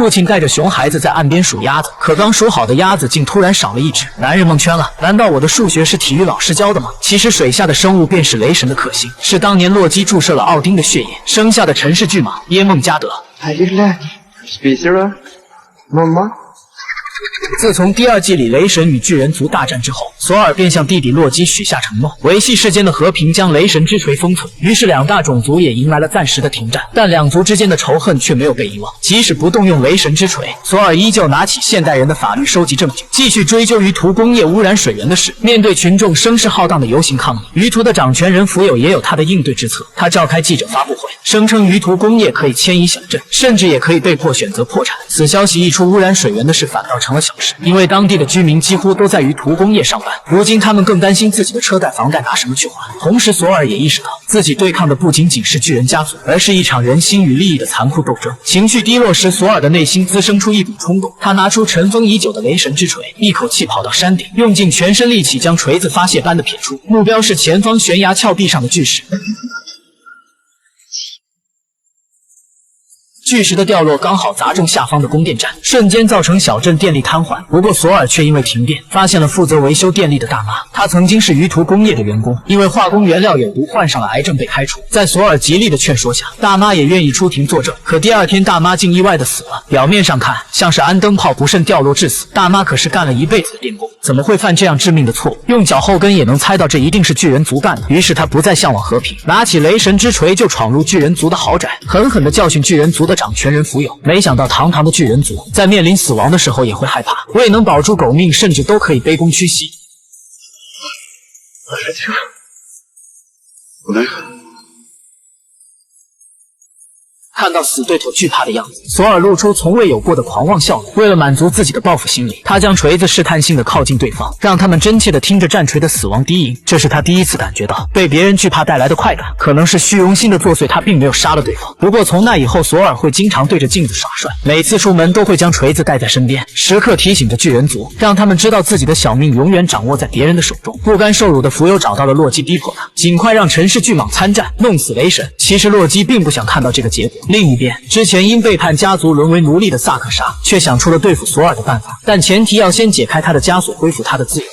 父亲带着熊孩子在岸边数鸭子，可刚数好的鸭子竟突然少了一只，男人蒙圈了。难道我的数学是体育老师教的吗？其实水下的生物便是雷神的克星，是当年洛基注射了奥丁的血液生下的城市巨蟒耶梦加德。自从第2季里雷神与巨人族大战之后，索尔便向弟弟洛基许下承诺，维系世间的和平，将雷神之锤封存。于是两大种族也迎来了暂时的停战，但两族之间的仇恨却没有被遗忘。即使不动用雷神之锤，索尔依旧拿起现代人的法律收集证据，继续追究鱼图工业污染水源的事。面对群众声势浩荡的游行抗议，鱼图的掌权人福友也有他的应对之策。他召开记者发布会，声称鱼图工业可以迁移小镇，甚至也可以被迫选择破产。此消息一出，污染水源的事反倒成了小事，因为当地的居民几乎都在鱼图工业上班。如今他们更担心自己的车贷、房贷拿什么去还。同时，索尔也意识到自己对抗的不仅仅是巨人家族，而是一场人心与利益的残酷斗争。情绪低落时，索尔的内心滋生出一股冲动，他拿出尘封已久的雷神之锤，一口气跑到山顶，用尽全身力气将锤子发泄般的撇出，目标是前方悬崖峭壁上的巨石。巨石的掉落刚好砸中下方的供电站，瞬间造成小镇电力瘫痪。不过索尔却因为停电发现了负责维修电力的大妈，她曾经是鱼图工业的员工，因为化工原料有毒患上了癌症被开除。在索尔极力的劝说下，大妈也愿意出庭作证。可第2天大妈竟意外的死了，表面上看像是安灯泡不慎掉落致死，大妈可是干了一辈子的电工，怎么会犯这样致命的错误？用脚后跟也能猜到这一定是巨人族干的。于是他不再向往和平，拿起雷神之锤就闯入巨人族的豪宅，狠狠地教训巨人族的掌权人福友。没想到堂堂的巨人族在面临死亡的时候也会害怕，未能保住狗命甚至都可以卑躬屈膝。看到死对头惧怕的样子，索尔露出从未有过的狂妄笑容。为了满足自己的报复心理，他将锤子试探性的靠近对方，让他们真切的听着战锤的死亡低吟。这是他第一次感觉到被别人惧怕带来的快感，可能是虚荣心的作祟，他并没有杀了对方。不过从那以后，索尔会经常对着镜子耍帅，每次出门都会将锤子带在身边，时刻提醒着巨人族，让他们知道自己的小命永远掌握在别人的手中。不甘受辱的福友找到了洛基，逼迫他尽快让陈氏巨蟒参战，弄死雷神。其实洛基并不想看到这个结果。另一边，之前因背叛家族沦为奴隶的萨克莎却想出了对付索尔的办法，但前提要先解开他的枷锁，恢复他的自由。